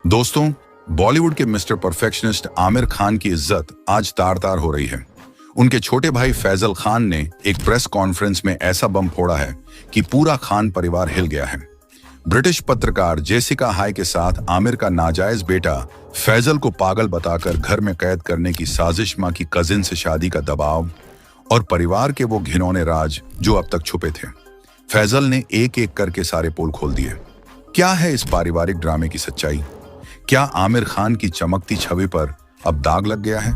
दोस्तों, बॉलीवुड के mister perfectionist Aamir Khan की इज्जत आज तार तार हो रही है। उनके छोटे भाई फैजल खान ने एक प्रेस कॉन्फ्रेंस में ऐसा बम फोड़ा है कि पूरा खान परिवार हिल गया है। ब्रिटिश पत्रकार जेसिका हाय के साथ आमिर का नाजायज बेटा फैजल को पागल बताकर घर में कैद करने की साजिश, मां की कजिन से शादी का दबाव और परिवार के वो घिनौने राज जो अब तक छुपे थे। फैजल ने एक एक करके सारे पोल खोल दिए। क्या है इस पारिवारिक ड्रामे की सच्चाई? क्या आमिर खान की चमकती छवि पर अब दाग लग गया है?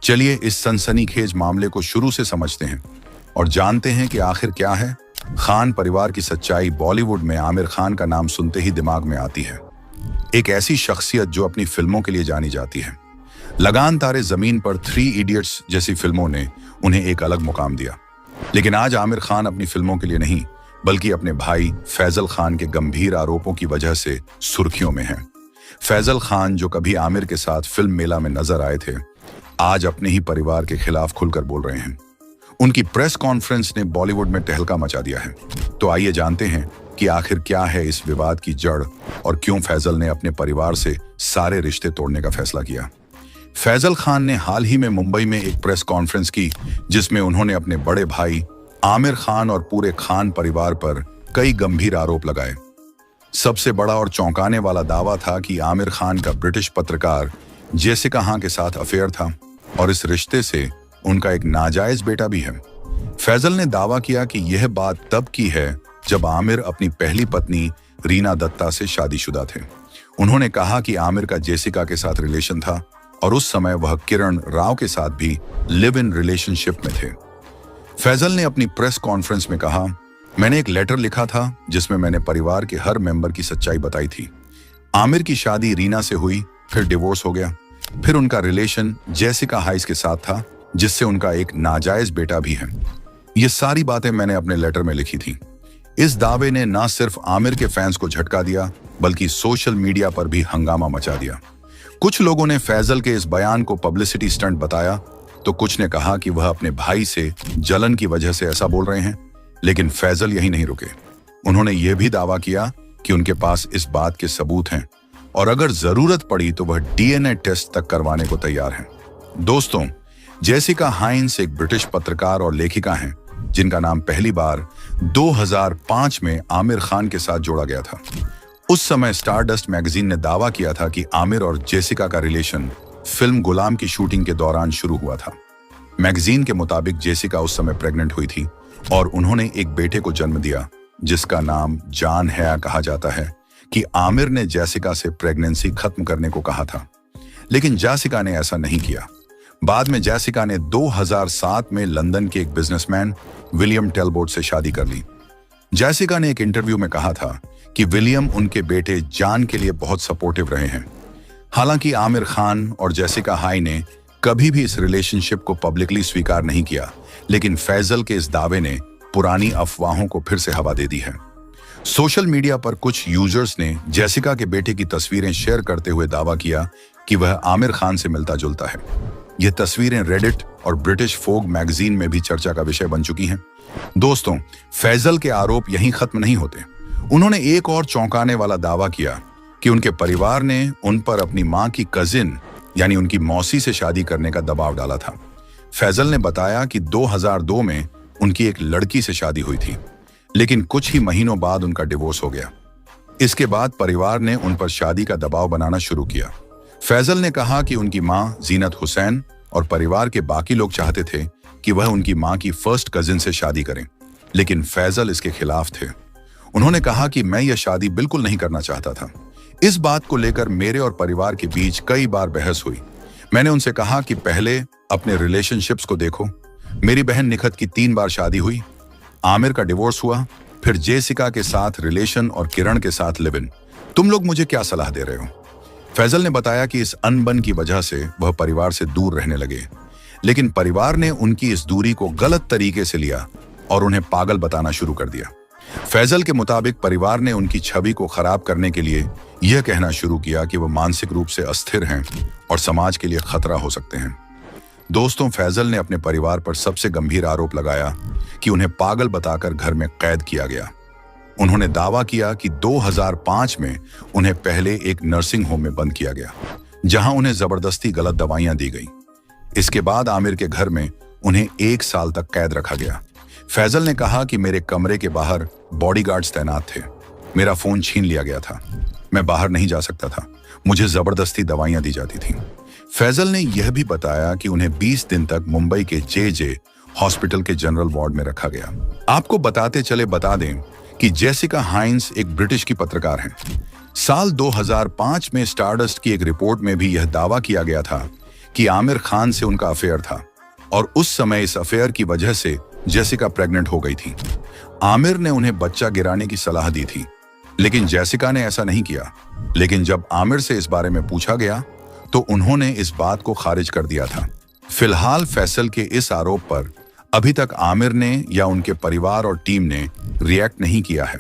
चलिए इस सनसनीखेज मामले को शुरू से समझते हैं और जानते हैं कि आखिर क्या है खान परिवार की सच्चाई। बॉलीवुड में आमिर खान का नाम सुनते ही दिमाग में आती है एक ऐसी शख्सियत जो अपनी फिल्मों के लिए जानी जाती है। लगान तारे जमीन पर, 3 इडियट्स जैसी फिल्मों ने उन्हें एक अलग मुकाम दिया। लेकिन आज आमिर खान अपनी फिल्मों के लिए नहीं बल्कि अपने भाई फैजल खान के गंभीर आरोपों की वजह से सुर्खियों में हैं। फैजल खान, जो कभी आमिर के साथ फिल्म मेला में नजर आए थे, आज अपने ही परिवार के खिलाफ खुलकर बोल रहे हैं। उनकी प्रेस कॉन्फ्रेंस ने बॉलीवुड में तहलका मचा दिया है। तो आइए जानते हैं कि आखिर क्या है इस विवाद की जड़ और क्यों फैजल ने अपने परिवार से सारे रिश्ते तोड़ने का फैसला किया। फैजल खान ने हाल ही में मुंबई में एक प्रेस कॉन्फ्रेंस की जिसमें उन्होंने अपने बड़े भाई आमिर खान और पूरे खान परिवार पर कई गंभीर आरोप लगाए। सबसे बड़ा और चौंकाने वाला दावा था कि आमिर खान का ब्रिटिश पत्रकार जेसिका हाय के साथ अफेयर था और इस रिश्ते से उनका एक नाजायज बेटा भी है। फैजल ने दावा किया कि यह बात तब की है जब आमिर अपनी पहली पत्नी रीना दत्ता से शादीशुदा थे। उन्होंने कहा कि आमिर का जेसिका के साथ रिलेशन था और उस समय वह किरण राव के साथ भी लिव इन रिलेशनशिप में थे। फैजल ने अपनी प्रेस कॉन्फ्रेंस में कहा, मैंने एक लेटर लिखा था जिसमें मैंने परिवार के हर मेंबर की सच्चाई बताई थी। आमिर की शादी रीना से हुई, फिर डिवोर्स हो गया, फिर उनका रिलेशन जेसिका हाय के साथ था जिससे उनका एक नाजायज बेटा भी है। ये सारी बातें मैंने अपने लेटर में लिखी थी। इस दावे ने न सिर्फ आमिर के फैंस को झटका दिया बल्कि सोशल मीडिया पर भी हंगामा मचा दिया। कुछ लोगों ने फैजल के इस बयान को पब्लिसिटी स्टंट बताया तो कुछ ने कहा कि वह अपने भाई से जलन की वजह से ऐसा बोल रहे हैं। लेकिन फैजल यही नहीं रुके। उन्होंने यह भी दावा किया कि उनके पास इस बात के सबूत हैं और अगर जरूरत पड़ी तो वह डीएनए टेस्ट तक करवाने को तैयार हैं। दोस्तों, जेसिका हाय एक ब्रिटिश पत्रकार और लेखिका हैं जिनका नाम पहली बार 2005 में आमिर खान के साथ जोड़ा गया था। उस समय स्टारडस्ट मैगजीन ने दावा किया था कि आमिर और जेसिका का रिलेशन फिल्म गुलाम की शूटिंग के दौरान शुरू हुआ था। मैगजीन के मुताबिक जेसिका उस समय प्रेग्नेंट हुई थी और उन्होंने एक बेटे को जन्म दिया जिसका नाम जॉन है। कहा जाता है कि आमिर ने जेसिका से प्रेगनेंसी खत्म करने को कहा था, लेकिन जेसिका ने ऐसा नहीं किया। बाद में जेसिका ने 2007 में लंदन के एक बिजनेसमैन विलियम टेलबोट से शादी कर ली। जेसिका ने एक इंटरव्यू में कहा था कि विलियम उनके बेटे जॉन के लिए बहुत सपोर्टिव रहे हैं। हालांकि आमिर खान और जेसिका हाय ने कभी भी इस रिलेशनशिप को पब्लिकली स्वीकार नहीं किया, लेकिन फैजल के इस दावे ने पुरानी अफवाहों को फिर से हवा दे दी है। सोशल मीडिया पर कुछ यूजर्स ने जेसिका के बेटे की तस्वीरें शेयर करते हुए दावा किया कि वह आमिर खान से मिलता जुलता है। यह तस्वीरें रेडिट और ब्रिटिश फोग मैगजीन में भी चर्चा का विषय बन चुकी हैं। दोस्तों, फैजल के आरोप यहीं खत्म नहीं होते। उन्होंने एक और चौंकाने वाला दावा किया कि उनके परिवार ने उन पर अपनी मां की कजिन यानी उनकी मौसी से शादी करने का दबाव डाला था। फैजल ने बताया कि 2002 में उनकी एक लड़की से शादी हुई थी, लेकिन कुछ ही महीनों बाद उनका डिवोर्स हो गया। इसके बाद परिवार ने उन पर शादी का दबाव बनाना शुरू किया। फैजल ने कहा कि उनकी मां जीनत हुसैन और परिवार के बाकी लोग चाहते थे कि वह उनकी मां की फर्स्ट कजिन से शादी करें, लेकिन फैजल इसके खिलाफ थे। उन्होंने कहा कि मैं यह शादी बिल्कुल नहीं करना चाहता था। इस बात को लेकर मेरे और परिवार के बीच कई बार बहस हुई। मैंने उनसे कहा कि पहले अपने रिलेशनशिप्स को देखो। मेरी बहन निखत की 3 बार शादी हुई, आमिर का डिवोर्स हुआ, फिर जेसिका के साथ रिलेशन और किरण के साथ लिव इन। तुम लोग मुझे क्या सलाह दे रहे हो? फैजल ने बताया कि इस अनबन की वजह से वह परिवार से दूर रहने लगे, लेकिन परिवार ने उनकी इस दूरी को गलत तरीके से लिया और उन्हें पागल बताना शुरू कर दिया। फैजल के मुताबिक परिवार ने उनकी छवि को खराब करने के लिए यह कहना शुरू किया कि वह मानसिक रूप से अस्थिर हैं और समाज के लिए खतरा हो सकते हैं। दोस्तों, फैजल ने अपने परिवार पर सबसे गंभीर आरोप लगाया कि उन्हें पागल बताकर घर में कैद किया गया। उन्होंने दावा किया कि 2005 में उन्हें पहले एक नर्सिंग होम में बंद किया गया, जहां उन्हें जबरदस्ती गलत दवाइयां दी गई। इसके बाद आमिर के घर में उन्हें 1 साल तक कैद रखा गया। फैजल ने कहा कि मेरे कमरे के बाहर बॉडीगार्ड्स तैनात थे, मेरा फोन छीन लिया गया था, मैं बाहर नहीं जा सकता था, मुझे जबरदस्ती दवाइयां दी जाती थीं। फैजल ने यह भी बताया कि उन्हें 20 दिन तक मुंबई के जे हॉस्पिटल के जनरल वार्ड में रखा गया। आपको बताते चले बता दें कि जेसिका हाइंस एक ब्रिटिश की पत्रकार हैं। साल 2005 में स्टारडस्ट की एक रिपोर्ट में भी यह दावा किया गया था कि आमिर खान से उनका अफेयर था और उस समय इस अफेयर की वजह से जेसिका प्रेग्नेंट हो गई थी। आमिर ने उन्हें बच्चा गिराने की सलाह दी थी, लेकिन जेसिका ने ऐसा नहीं किया। लेकिन जब आमिर से इस बारे में पूछा गया तो उन्होंने इस बात को खारिज कर दिया था। फिलहाल फैसल के इस आरोप पर अभी तक आमिर ने या उनके परिवार और टीम ने रिएक्ट नहीं किया है।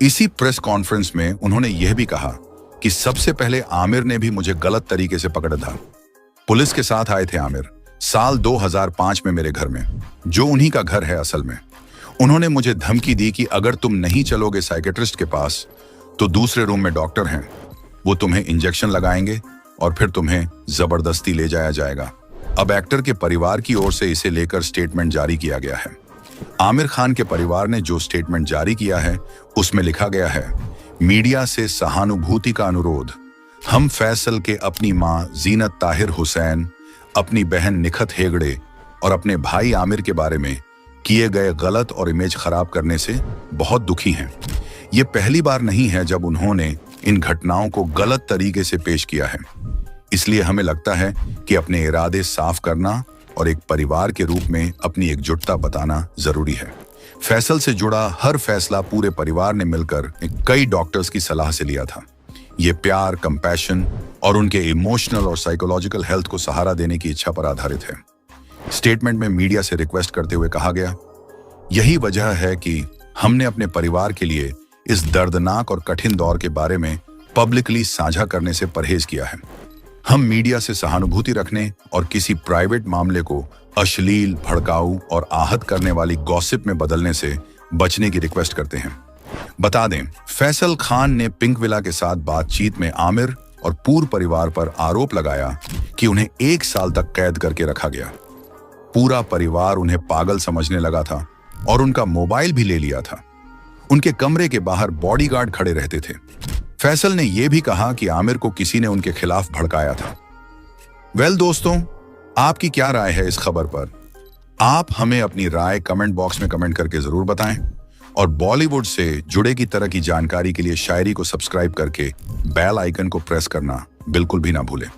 इसी प्रेस कॉन्फ्रेंस में उन्होंने यह भी कहा कि सबसे पहले आमिर ने भी मुझे गलत तरीके से पकड़ा था। पुलिस के साथ आए थे आमिर साल 2005 में मेरे घर में, जो उन्हीं का घर है असल में। उन्होंने मुझे धमकी दी कि अगर तुम नहीं चलोगे साइकेट्रिस्ट के पास तो दूसरे रूम में डॉक्टर हैं, वो तुम्हें इंजेक्शन लगाएंगे और फिर तुम्हें जबरदस्ती ले जाया जाएगा। अब एक्टर के परिवार की ओर से इसे लेकर स्टेटमेंट जारी किया गया है। आमिर खान के परिवार ने जो स्टेटमेंट जारी किया है उसमें लिखा गया है, मीडिया से सहानुभूति का अनुरोध। हम फैसल के अपनी मां जीनत ताहिर हुसैन, अपनी बहन निखत हेगड़े और अपने भाई आमिर के बारे में किए गए गलत और इमेज खराब करने से बहुत दुखी हैं। ये पहली बार नहीं है जब उन्होंने इन घटनाओं को गलत तरीके से पेश किया है, इसलिए हमें लगता है कि अपने इरादे साफ करना और एक परिवार के रूप में अपनी एकजुटता बताना जरूरी है। फैसल से जुड़ा हर फैसला पूरे परिवार ने मिलकर कई डॉक्टर्स की सलाह से लिया था। ये प्यार, कंपैशन और उनके इमोशनल और साइकोलॉजिकल हेल्थ को सहारा देने की इच्छा पर आधारित है। स्टेटमेंट में मीडिया से रिक्वेस्ट करते हुए कहा गया, यही वजह है कि हमने अपने परिवार के लिए इस दर्दनाक और कठिन दौर के बारे में पब्लिकली साझा करने से परहेज किया है। हम मीडिया से सहानुभूति रखने और किसी प्राइवेट मामले को अश्लील, भड़काऊ और आहत करने वाली गॉसिप में बदलने से बचने की रिक्वेस्ट करते हैं। बता दें, फैसल खान ने पिंक विला के साथ बातचीत में आमिर और पूर्व परिवार पर आरोप लगाया कि उन्हें 1 साल तक कैद करके रखा गया। पूरा परिवार उन्हें पागल समझने लगा था और उनका मोबाइल भी ले लिया था। उनके कमरे के बाहर बॉडीगार्ड खड़े रहते थे। फैसल ने यह भी कहा कि आमिर को किसी ने उनके खिलाफ भड़काया था। दोस्तों, आपकी क्या राय है इस खबर पर? आप हमें अपनी राय कमेंट बॉक्स में कमेंट करके जरूर बताएं और बॉलीवुड से जुड़े की तरह की जानकारी के लिए शायरी को सब्सक्राइब करके बेल आइकन को प्रेस करना बिल्कुल भी ना भूलें।